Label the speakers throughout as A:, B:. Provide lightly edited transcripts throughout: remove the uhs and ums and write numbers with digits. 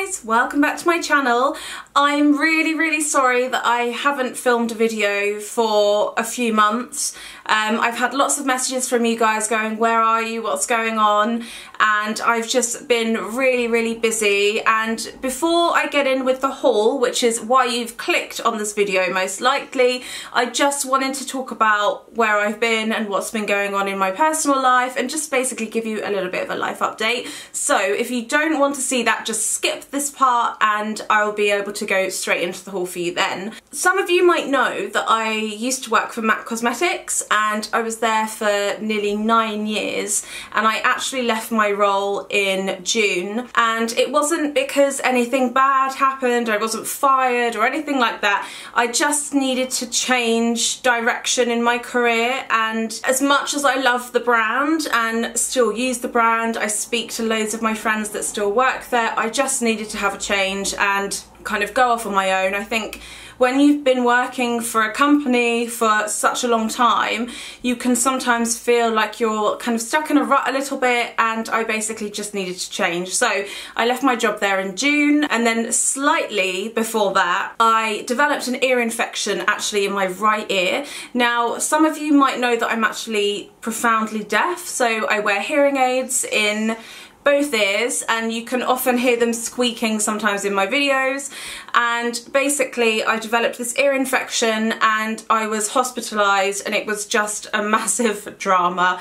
A: guys, welcome back to my channel. I'm really sorry that I haven't filmed a video for a few months. I've had lots of messages from you guys going, where are you, what's going on? And I've just been really busy. And before I get in with the haul, which is why you've clicked on this video most likely, I just wanted to talk about where I've been and what's been going on in my personal life and just basically give you a little bit of a life update. So if you don't want to see that, just skip this part and I'll be able to go straight into the haul for you then. Some of you might know that I used to work for MAC Cosmetics and I was there for nearly 9 years, and I actually left my role in June, and it wasn't because anything bad happened, I wasn't fired or anything like that. I just needed to change direction in my career, and as much as I love the brand and still use the brand, I speak to loads of my friends that still work there, I just needed to have a change and kind of go off on my own. I think when you've been working for a company for such a long time, you can sometimes feel like you're kind of stuck in a rut a little bit, and I basically just needed to change. So I left my job there in June, and then slightly before that I developed an ear infection actually in my right ear. Now some of you might know that I'm actually profoundly deaf, so I wear hearing aids in both ears, and you can often hear them squeaking sometimes in my videos. And basically I developed this ear infection and I was hospitalised, and it was just a massive drama.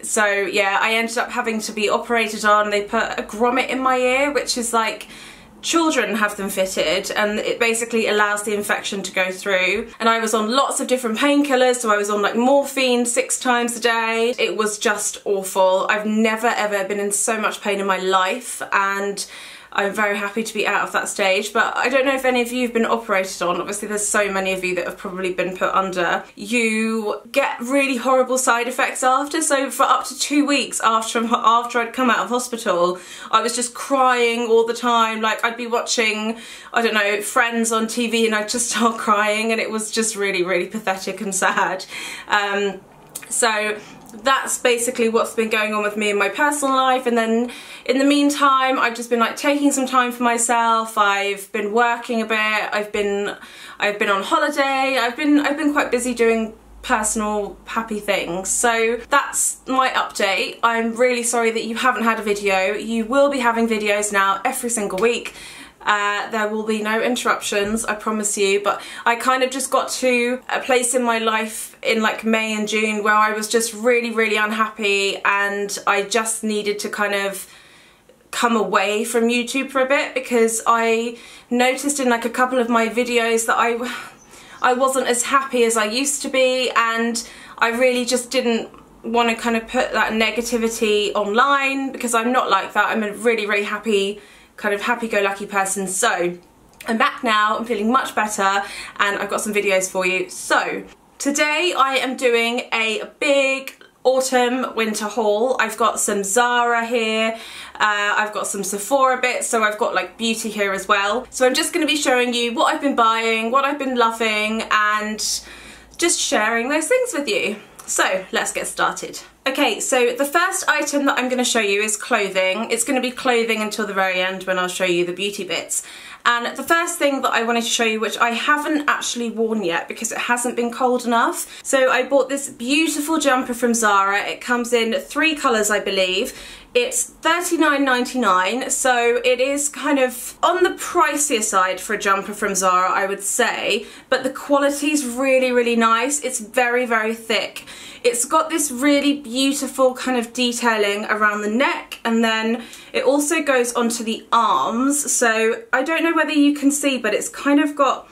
A: So yeah, I ended up having to be operated on. They put a grommet in my ear, which is like, children have them fitted, and it basically allows the infection to go through. And I was on lots of different painkillers, so I was on like morphine 6 times a day. It was just awful. I've never ever been in so much pain in my life, and I'm very happy to be out of that stage. But I don't know if any of you have been operated on. Obviously there's so many of you that have probably been put under. You get really horrible side effects after. So for up to 2 weeks after I'd come out of hospital, I was just crying all the time. Like I'd be watching, I don't know, Friends on TV and I'd just start crying, and it was just really pathetic and sad. So that's basically what's been going on with me in my personal life. And then in the meantime I've just been like taking some time for myself. I've been working a bit, I've been on holiday, I've been quite busy doing personal happy things. So that's my update. I'm really sorry that you haven't had a video. You will be having videos now every single week. There will be no interruptions, I promise you, but I kind of just got to a place in my life in like May and June where I was just really unhappy, and I just needed to kind of come away from YouTube for a bit, because I noticed in like a couple of my videos that I wasn't as happy as I used to be, and I really just didn't want to kind of put that negativity online, because I'm not like that. I'm a really happy, kind of happy-go-lucky person. So I'm back now, I'm feeling much better, and I've got some videos for you. So today I am doing a big autumn winter haul. I've got some Zara here, I've got some Sephora bits, so I've got like beauty here as well. So I'm just going to be showing you what I've been buying, what I've been loving, and just sharing those things with you. So let's get started. Okay, so the first item that I'm going to show you is clothing. It's going to be clothing until the very end when I'll show you the beauty bits. And the first thing that I wanted to show you, which I haven't actually worn yet because it hasn't been cold enough. So I bought this beautiful jumper from Zara. It comes in 3 colours, I believe. It's $39.99, so it is kind of on the pricier side for a jumper from Zara, I would say, but the quality's really nice. It's very thick. It's got this really beautiful kind of detailing around the neck, and then it also goes onto the arms. So I don't know whether you can see, but it's kind of got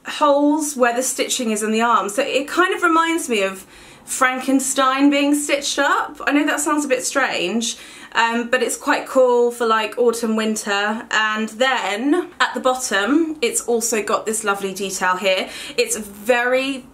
A: holes where the stitching is in the arms. So it kind of reminds me of Frankenstein being stitched up. I know that sounds a bit strange, but it's quite cool for like autumn winter. And then at the bottom it's also got this lovely detail here. It's very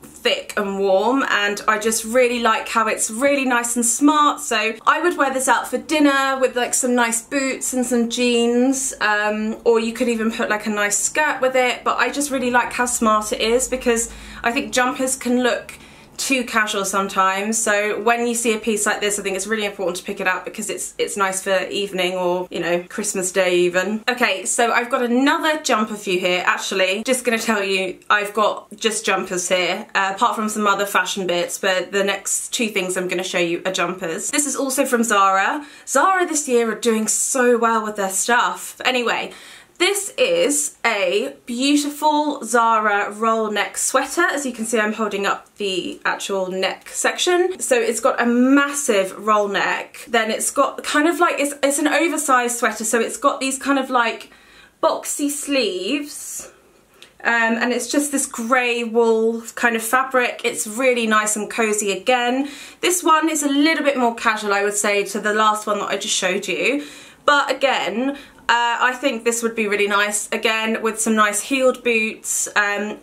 A: thick and warm, and I just really like how it's really nice and smart. So I would wear this out for dinner with like some nice boots and some jeans, or you could even put like a nice skirt with it. But I just really like how smart it is, because I think jumpers can look too casual sometimes, so when you see a piece like this I think it's really important to pick it up because it's nice for evening or, you know, Christmas Day even. Okay, so I've got another jumper for you here. Actually, just gonna tell you I've got just jumpers here, apart from some other fashion bits, but the next two things I'm gonna show you are jumpers. This is also from Zara. Zara this year are doing so well with their stuff. But anyway, this is a beautiful Zara roll neck sweater. As you can see, I'm holding up the actual neck section. So it's got a massive roll neck. Then it's got kind of like, it's an oversized sweater. So it's got these kind of like boxy sleeves. And it's just this grey wool kind of fabric. It's really nice and cozy again. This one is a little bit more casual, I would say, to the last one that I just showed you. But again, I think this would be really nice, again, with some nice heeled boots,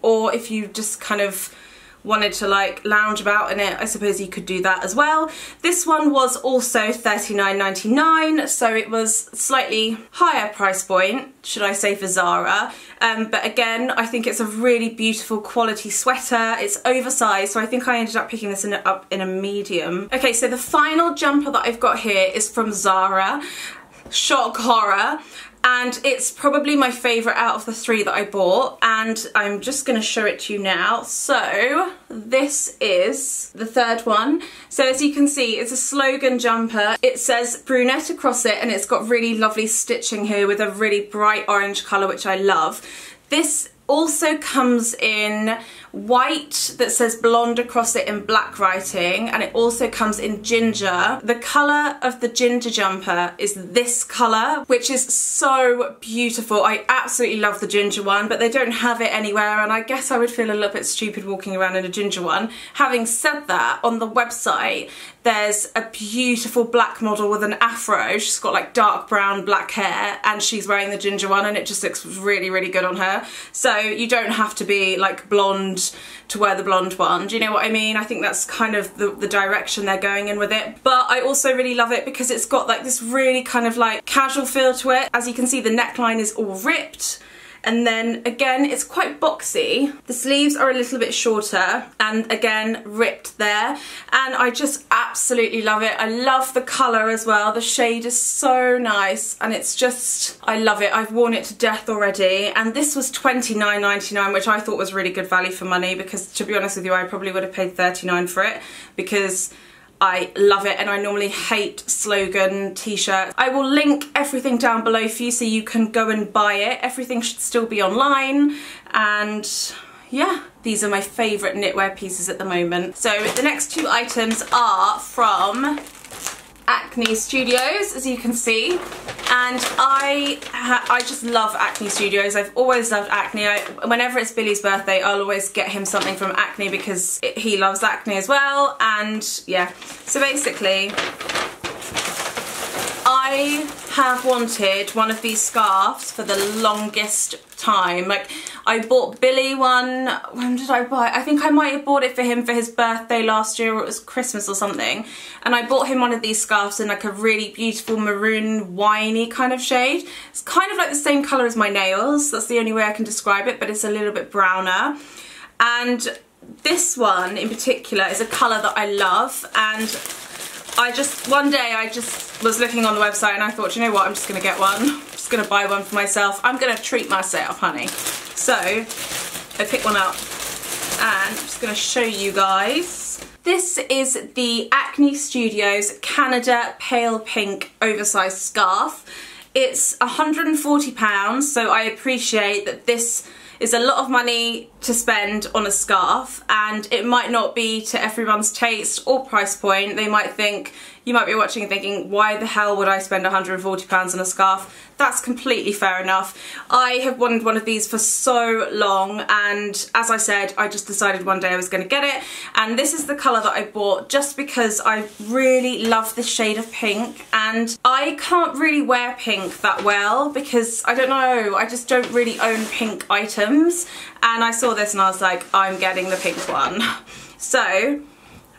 A: or if you just kind of wanted to like lounge about in it, I suppose you could do that as well. This one was also $39.99, so it was slightly higher price point, should I say, for Zara. But again, I think it's a really beautiful quality sweater. It's oversized, so I think I ended up picking this up in a medium. Okay, so the final jumper that I've got here is from Zara. Shock horror, and it's probably my favourite out of the three that I bought, and I'm just going to show it to you now. So this is the third one. So as you can see, it's a slogan jumper. It says brunette across it, and it's got really lovely stitching here with a really bright orange colour, which I love. This also comes in white that says blonde across it in black writing, and it also comes in ginger. The colour of the ginger jumper is this colour, which is so beautiful. I absolutely love the ginger one, but they don't have it anywhere, and I guess I would feel a little bit stupid walking around in a ginger one. Having said that, on the website there's a beautiful black model with an afro. She's got like dark brown black hair, and she's wearing the ginger one, and it just looks really, really good on her. So you don't have to be like blonde to wear the blonde one. Do you know what I mean? I think that's kind of the direction they're going in with it. But I also really love it because it's got like this really kind of like casual feel to it. As you can see, the neckline is all ripped. And then again, it's quite boxy. The sleeves are a little bit shorter, and again, ripped there. And I just absolutely love it. I love the colour as well. The shade is so nice, and it's just, I love it. I've worn it to death already. And this was $29.99, which I thought was really good value for money, because to be honest with you, I probably would have paid $39 for it, because I love it, and I normally hate slogan t-shirts. I will link everything down below for you so you can go and buy it. Everything should still be online, and yeah, these are my favourite knitwear pieces at the moment. So the next two items are from Acne Studios, as you can see, and I just love Acne Studios. I've always loved Acne. Whenever it's Billy's birthday, I'll always get him something from Acne because he loves Acne as well. And yeah, so basically I have wanted one of these scarves for the longest time. Like, I bought Billy one, when did I buy it? I think I might have bought it for him for his birthday last year, or it was Christmas or something. And I bought him one of these scarves in like a really beautiful maroon winey kind of shade. It's kind of like the same colour as my nails. That's the only way I can describe it, but it's a little bit browner. And this one in particular is a colour that I love, and one day I just was looking on the website and I thought, you know what, I'm just going to get one. I'm just going to buy one for myself. I'm going to treat myself, honey. So I picked one up and I'm just going to show you guys. This is the Acne Studios Canada Pale Pink Oversized Scarf. It's £140, so I appreciate that this is a lot of money to spend on a scarf, and it might not be to everyone's taste or price point. They might think, you might be watching and thinking, why the hell would I spend £140 on a scarf? That's completely fair enough. I have wanted one of these for so long, and as I said, I just decided one day I was going to get it, and this is the colour that I bought just because I really love this shade of pink, and I can't really wear pink that well because, I don't know, I just don't really own pink items, and I saw this and I was like, I'm getting the pink one. So I'm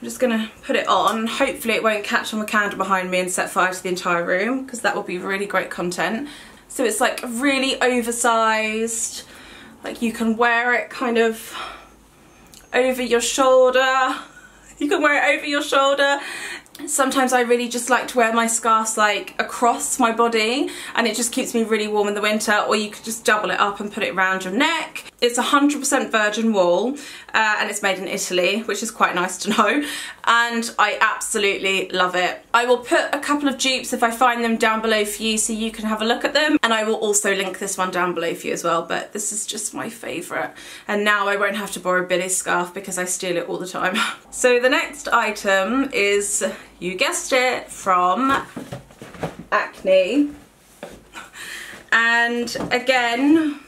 A: just gonna put it on. Hopefully it won't catch on the candle behind me and set fire to the entire room, because that will be really great content. So it's like really oversized, like you can wear it kind of over your shoulder. You can wear it over your shoulder. Sometimes I really just like to wear my scarves like across my body, and it just keeps me really warm in the winter. Or you could just double it up and put it around your neck. It's 100% virgin wool, and it's made in Italy, which is quite nice to know, and I absolutely love it. I will put a couple of dupes if I find them down below for you so you can have a look at them, and I will also link this one down below for you as well, but this is just my favourite. And now I won't have to borrow Billy's scarf because I steal it all the time. So the next item is, you guessed it, from Acne. And again,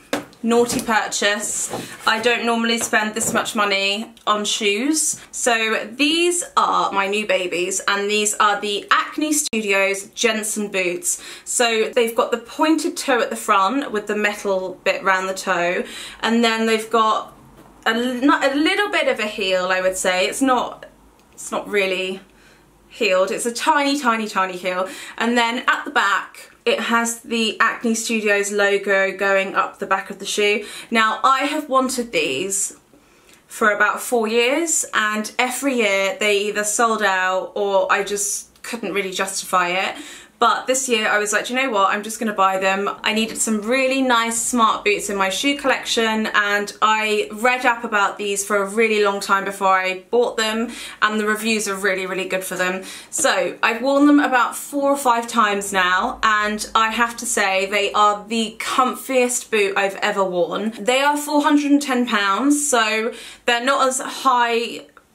A: naughty purchase. I don't normally spend this much money on shoes. So these are my new babies, and these are the Acne Studios Jensen boots. So they've got the pointed toe at the front with the metal bit around the toe, and then they've got a little bit of a heel, I would say. It's not really heeled, it's a tiny heel, and then at the back it has the Acne Studios logo going up the back of the shoe. Now I have wanted these for about 4 years, and every year they either sold out or I just couldn't really justify it. But this year I was like, you know what, I'm just going to buy them. I needed some really nice smart boots in my shoe collection, and I read up about these for a really long time before I bought them, and the reviews are really good for them. So I've worn them about 4 or 5 times now, and I have to say they are the comfiest boot I've ever worn. They are £410, so they're not as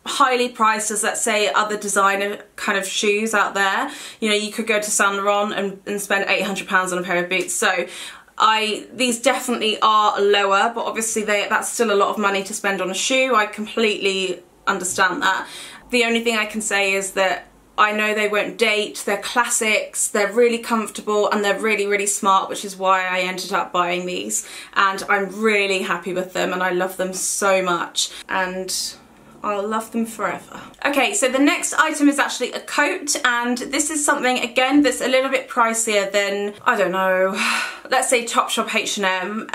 A: highly priced as, let's say, other designer kind of shoes out there. You know, you could go to Saint Laurent and spend £800 on a pair of boots. So these definitely are lower, but obviously that's still a lot of money to spend on a shoe. I completely understand that. The only thing I can say is that I know they won't date, they're classics, they're really comfortable, and they're really smart, which is why I ended up buying these. And I'm really happy with them, and I love them so much. And I'll love them forever. Okay, so the next item is actually a coat, and this is something, again, that's a little bit pricier than, I don't know, let's say Topshop, H&M,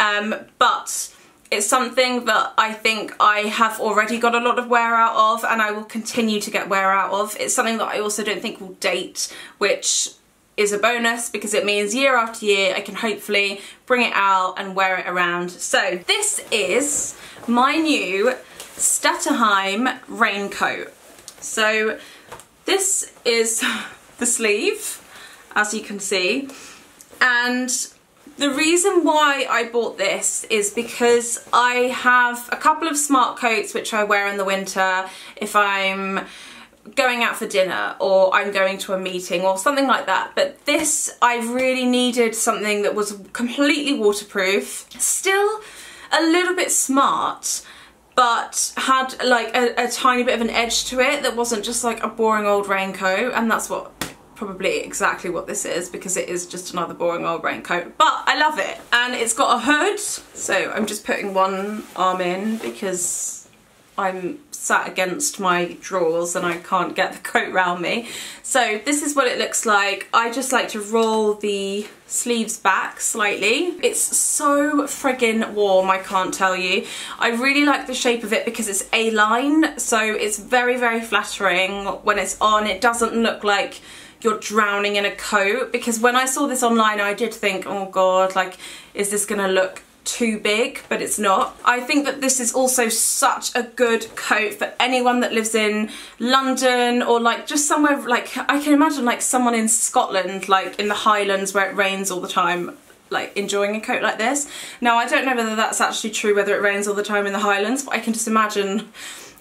A: but it's something that I think I have already got a lot of wear out of, and I will continue to get wear out of. It's something that I also don't think will date, which is a bonus because it means year after year I can hopefully bring it out and wear it around. So this is my new Stutterheim raincoat. So this is the sleeve, as you can see, and the reason why I bought this is because I have a couple of smart coats which I wear in the winter if I'm going out for dinner or I'm going to a meeting or something like that, but this, I really needed something that was completely waterproof, still a little bit smart, but had like a tiny bit of an edge to it that wasn't just like a boring old raincoat, and that's probably exactly what this is, because it is just another boring old raincoat, but I love it. And it's got a hood, so I'm just putting one arm in because I'm sat against my drawers and I can't get the coat round me. So this is what it looks like. I just like to roll the sleeves back slightly. It's so friggin' warm, I can't tell you. I really like the shape of it because it's A-line, so it's very flattering when it's on. It doesn't look like you're drowning in a coat, because when I saw this online I did think, oh god, like, is this gonna look too big? But it's not. I think that this is also such a good coat for anyone that lives in London, or like just somewhere, like I can imagine like someone in Scotland, like in the Highlands where it rains all the time, like enjoying a coat like this. Now I don't know whether that's actually true, whether it rains all the time in the Highlands, but I can just imagine,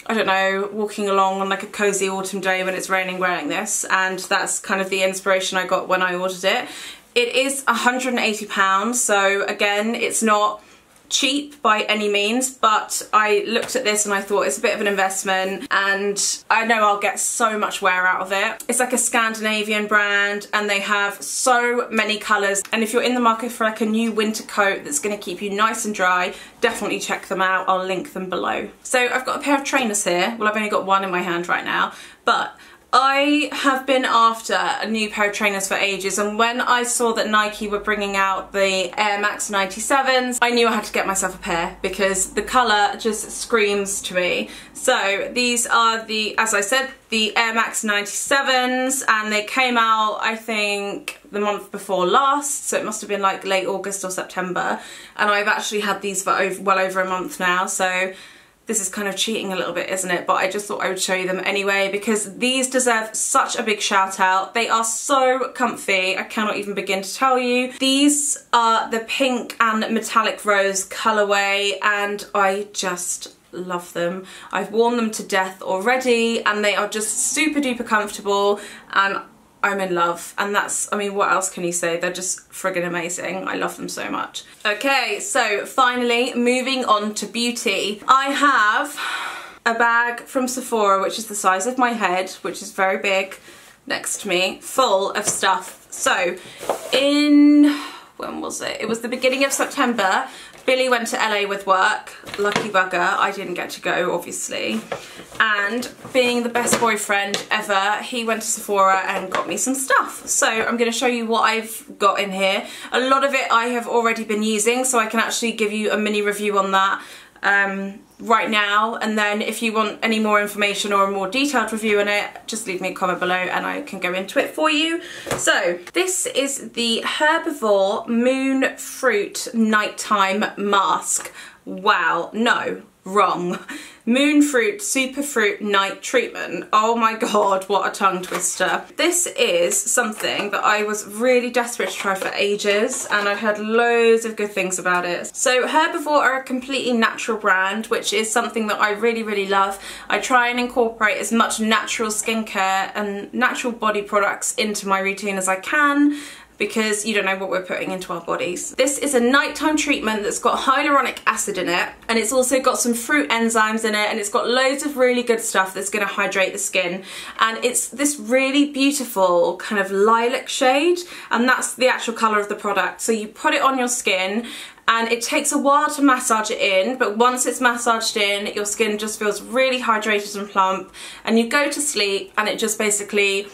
A: I don't know, walking along on like a cozy autumn day when it's raining wearing this, and that's kind of the inspiration I got when I ordered it. It is £180, so again, it's not cheap by any means, but I looked at this and I thought it's a bit of an investment, and I know I'll get so much wear out of it. It's like a Scandinavian brand, and they have so many colours, and if you're in the market for like a new winter coat that's going to keep you nice and dry, definitely check them out. I'll link them below. So I've got a pair of trainers here. Well, I've only got one in my hand right now, but I have been after a new pair of trainers for ages, and when I saw that Nike were bringing out the Air Max 97s, I knew I had to get myself a pair because the colour just screams to me. So these are the, as I said, the Air Max 97s, and they came out, I think, the month before last, so it must have been like late August or September, and I've actually had these for well over a month now, so this is kind of cheating a little bit, isn't it? But I just thought I would show you them anyway because these deserve such a big shout out. They are so comfy, I cannot even begin to tell you. These are the pink and metallic rose colourway, and I just love them. I've worn them to death already, and they are just super duper comfortable, and I'm in love. And that's, I mean, what else can you say? They're just friggin' amazing. I love them so much. Okay, so finally moving on to beauty. I have a bag from Sephora, which is the size of my head, which is very big, next to me, full of stuff. So when was it? It was the beginning of September. Billy went to LA with work. Lucky bugger, I didn't get to go, obviously. And being the best boyfriend ever, he went to Sephora and got me some stuff. So I'm going to show you what I've got in here. A lot of it I have already been using, so I can actually give you a mini review on that right now, and then if you want any more information or a more detailed review on it, just leave me a comment below and I can go into it for you. So this is the Herbivore Moon Fruit Nighttime Mask. Wow, no, wrong. Moon Fruit Superfruit Night Treatment. Oh my god, what a tongue twister. This is something that I was really desperate to try for ages, and I've heard loads of good things about it. So Herbivore are a completely natural brand, which is something that I really, really love. I try and incorporate as much natural skincare and natural body products into my routine as I can, because you don't know what we're putting into our bodies. This is a nighttime treatment that's got hyaluronic acid in it, and it's also got some fruit enzymes in it, and it's got loads of really good stuff that's gonna hydrate the skin. And it's this really beautiful kind of lilac shade, and that's the actual color of the product. So you put it on your skin, and it takes a while to massage it in, but once it's massaged in, your skin just feels really hydrated and plump, and you go to sleep, and it just basically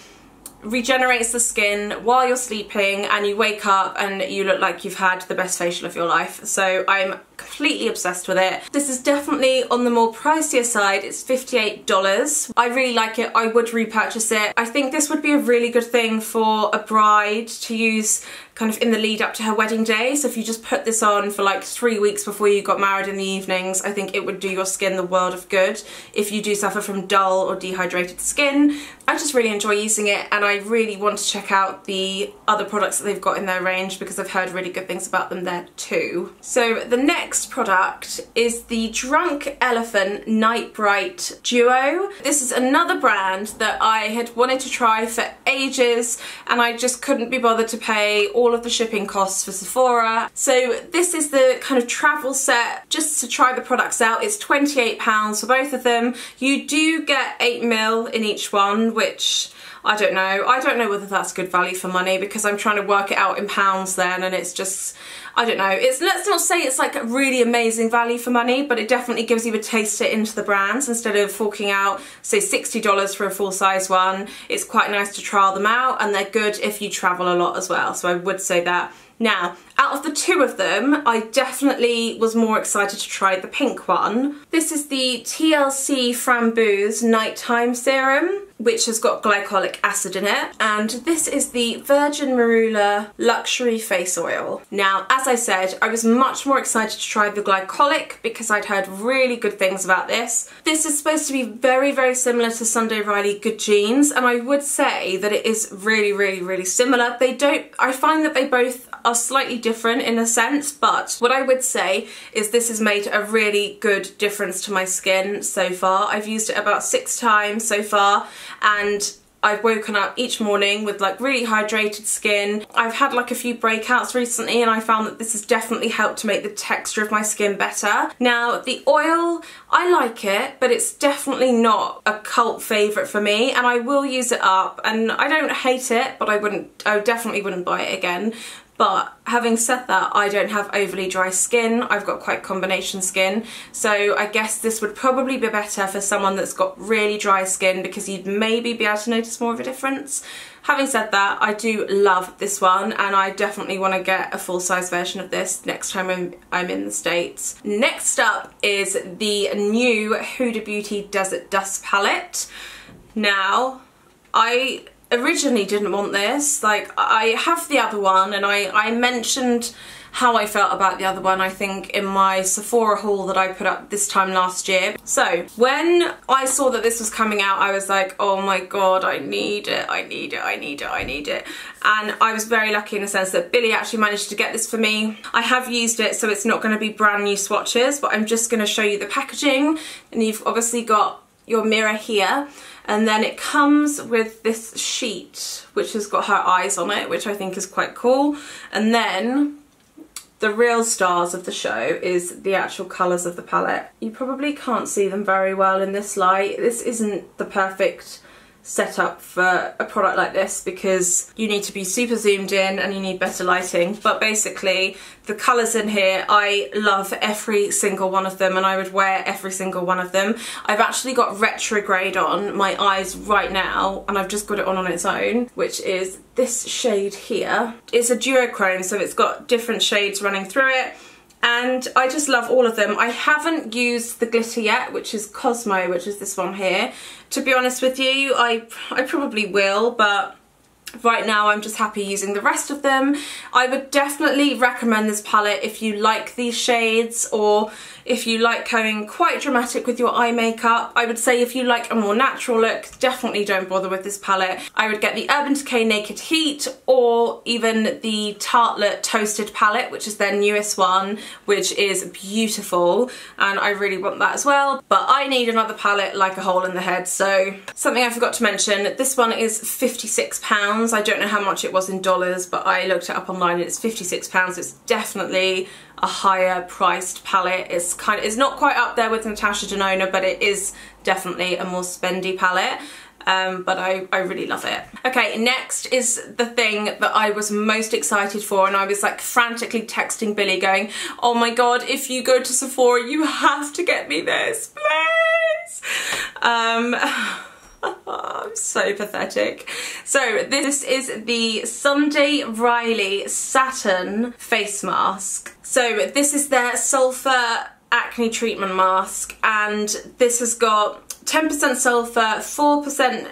A: regenerates the skin while you're sleeping, and you wake up and you look like you've had the best facial of your life. So I'm completely obsessed with it. This is definitely on the more pricier side. It's $58. I really like it. I would repurchase it. I think this would be a really good thing for a bride to use kind of in the lead up to her wedding day. So if you just put this on for like 3 weeks before you got married in the evenings, I think it would do your skin the world of good if you do suffer from dull or dehydrated skin. I just really enjoy using it, and I really want to check out the other products that they've got in their range because I've heard really good things about them there too. So the next product is the Drunk Elephant Night Bright Duo. This is another brand that I had wanted to try for ages, and I just couldn't be bothered to pay all of the shipping costs for Sephora. So this is the kind of travel set just to try the products out. It's £28 for both of them. You do get 8ml in each one, which I don't know. I don't know whether that's good value for money because I'm trying to work it out in pounds then, and it's just, I don't know. It's, let's not say it's like a really amazing value for money, but it definitely gives you a taster into the brands instead of forking out, say, $60 for a full size one. It's quite nice to trial them out, and they're good if you travel a lot as well. So I would say that. Now, out of the two of them, I definitely was more excited to try the pink one. This is the TLC Framboos Nighttime Serum, which has got glycolic acid in it. And this is the Virgin Marula Luxury Face Oil. Now, as I said, I was much more excited to try the glycolic because I'd heard really good things about this. This is supposed to be very, very similar to Sunday Riley Good Genes, and I would say that it is really, really, really similar. I find that they both are slightly different in a sense, but what I would say is this has made a really good difference to my skin so far. I've used it about 6 times so far, and I've woken up each morning with like really hydrated skin. I've had like a few breakouts recently, and I found that this has definitely helped to make the texture of my skin better. Now, the oil, I like it, but it's definitely not a cult favourite for me, and I will use it up, and I don't hate it, but I definitely wouldn't buy it again. But having said that, I don't have overly dry skin. I've got quite combination skin. So I guess this would probably be better for someone that's got really dry skin, because you'd maybe be able to notice more of a difference. Having said that, I do love this one, and I definitely want to get a full-size version of this next time I'm in the States. Next up is the new Huda Beauty Desert Dust palette. Now, I originally didn't want this. Like, I have the other one, and I mentioned how I felt about the other one, I think, in my Sephora haul that I put up this time last year. So when I saw that this was coming out, I was like, oh my god, I need it, I need it, I need it, I need it. And I was very lucky in the sense that Billy actually managed to get this for me. I have used it, so it's not going to be brand new swatches, but I'm just going to show you the packaging. And you've obviously got your mirror here, and then it comes with this sheet which has got her eyes on it, which I think is quite cool. And then the real stars of the show is the actual colours of the palette. You probably can't see them very well in this light. This isn't the perfect setup for a product like this, because you need to be super zoomed in and you need better lighting. But basically, the colours in here, I love every single one of them, and I would wear every single one of them. I've actually got Retrograde on my eyes right now, and I've just got it on its own, which is this shade here. It's a duochrome, so it's got different shades running through it. And I just love all of them. I haven't used the glitter yet, which is Cosmo, which is this one here. To be honest with you, I probably will, but right now I'm just happy using the rest of them. I would definitely recommend this palette if you like these shades, or if you like going quite dramatic with your eye makeup. I would say if you like a more natural look, definitely don't bother with this palette. I would get the Urban Decay Naked Heat, or even the Tartelette Toasted palette, which is their newest one, which is beautiful, and I really want that as well. But I need another palette like a hole in the head. So something I forgot to mention, this one is £56. I don't know how much it was in dollars, but I looked it up online and it's £56. It's definitely a higher priced palette. It's not quite up there with Natasha Denona, but it is definitely a more spendy palette. But I really love it. Okay, next is the thing that I was most excited for, and I was like frantically texting Billy going, oh my god, if you go to Sephora, you have to get me this, please. I'm so pathetic. So this is the Sunday Riley Satin face mask. So this is their sulfur acne treatment mask, and this has got 10% sulfur, 4%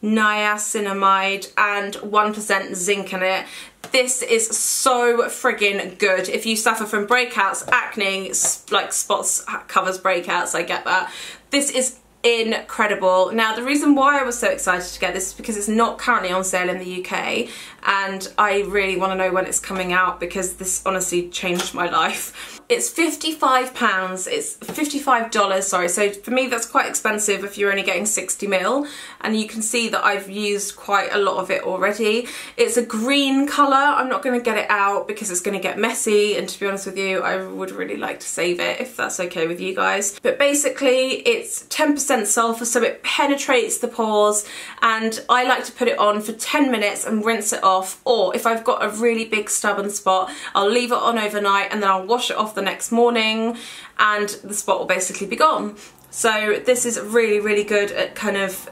A: niacinamide, and 1% zinc in it. This is so friggin' good. If you suffer from breakouts, acne, like spots covers breakouts, I get that. This is incredible. Now, the reason why I was so excited to get this is because it's not currently on sale in the UK, and I really want to know when it's coming out, because this honestly changed my life. It's £55, it's $55, sorry, so for me that's quite expensive if you're only getting 60ml, and you can see that I've used quite a lot of it already. It's a green colour. I'm not going to get it out because it's going to get messy, and to be honest with you, I would really like to save it if that's okay with you guys. But basically it's 10% sulfur, so it penetrates the pores, and I like to put it on for 10 minutes and rinse it off, or if I've got a really big stubborn spot, I'll leave it on overnight and then I'll wash it off the next morning, and the spot will basically be gone. So this is really, really good at kind of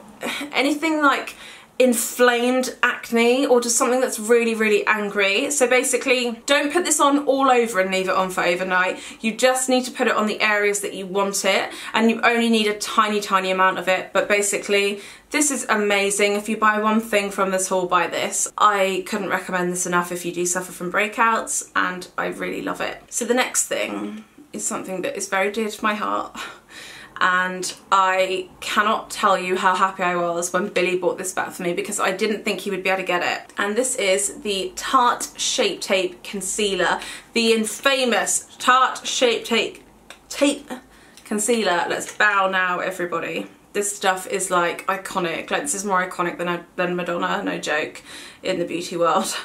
A: anything like inflamed acne, or just something that's really, really angry. So basically, don't put this on all over and leave it on for overnight. You just need to put it on the areas that you want it, and you only need a tiny, tiny amount of it. But basically, this is amazing. If you buy one thing from this haul, buy this. I couldn't recommend this enough if you do suffer from breakouts, and I really love it. So the next thing is something that is very dear to my heart, and I cannot tell you how happy I was when Billy bought this back for me, because I didn't think he would be able to get it. And this is the Tarte Shape Tape Concealer, the infamous Tarte Shape Tape Concealer. Let's bow now, everybody. This stuff is like iconic. Like, this is more iconic than Madonna, no joke, in the beauty world.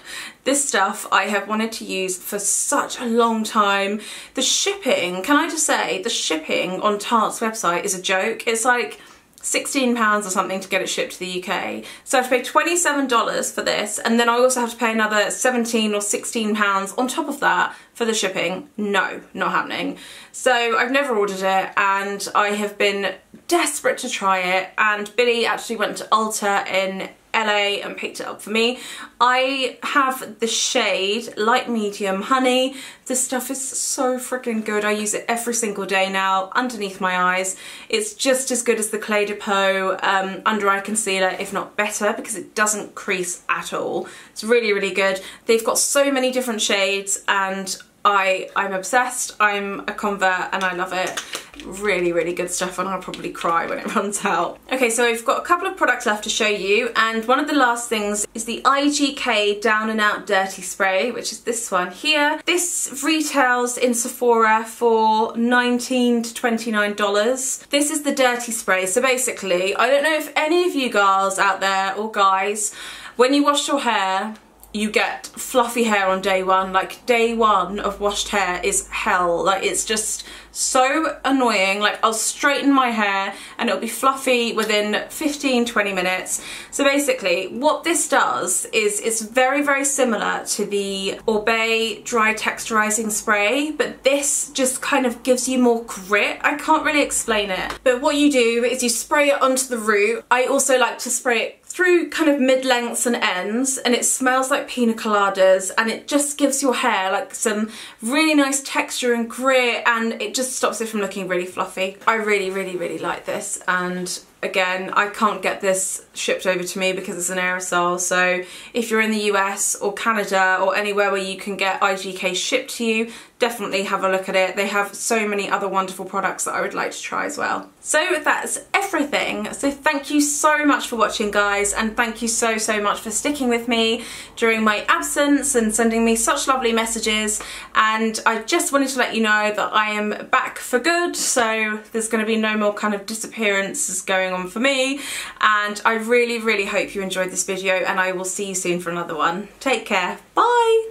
A: This stuff I have wanted to use for such a long time. The shipping, can I just say, the shipping on Tarte's website is a joke. It's like £16 or something to get it shipped to the UK. So I have to pay $27 for this, and then I also have to pay another £17 or £16 on top of that for the shipping. No, not happening. So I've never ordered it, and I have been desperate to try it, and Billy actually went to Ulta in LA and picked it up for me. I have the shade Light Medium Honey. This stuff is so freaking good. I use it every single day now underneath my eyes. It's just as good as the Clé de Peau under eye concealer, if not better, because it doesn't crease at all. It's really, really good. They've got so many different shades, and I'm obsessed. I'm a convert and I love it. Really, really good stuff, and I'll probably cry when it runs out. Okay, so I've got a couple of products left to show you, and one of the last things is the IGK Down and Out Dirty Spray, which is this one here. This retails in Sephora for $19 to $29. This is the dirty spray. So basically, I don't know if any of you girls out there, or guys, when you wash your hair, you get fluffy hair on day one. Like, day one of washed hair is hell. Like, it's just so annoying. Like, I'll straighten my hair and it'll be fluffy within 15-20 minutes. So basically what this does is it's very, very similar to the Orbea dry texturizing spray, but this just kind of gives you more grit. I can't really explain it, but what you do is you spray it onto the root. I also like to spray it through kind of mid-lengths and ends, and it smells like pina coladas, and it just gives your hair like some really nice texture and grit, and it just stops it from looking really fluffy. I really, really, really like this, and again, I can't get this shipped over to me because it's an aerosol, so if you're in the US or Canada or anywhere where you can get IGK shipped to you, definitely have a look at it. They have so many other wonderful products that I would like to try as well. So that's everything. So thank you so much for watching, guys, and thank you so, so much for sticking with me during my absence and sending me such lovely messages. And I just wanted to let you know that I am back for good, so there's going to be no more kind of disappearances going on for me, and I really, really hope you enjoyed this video, and I will see you soon for another one. Take care. Bye.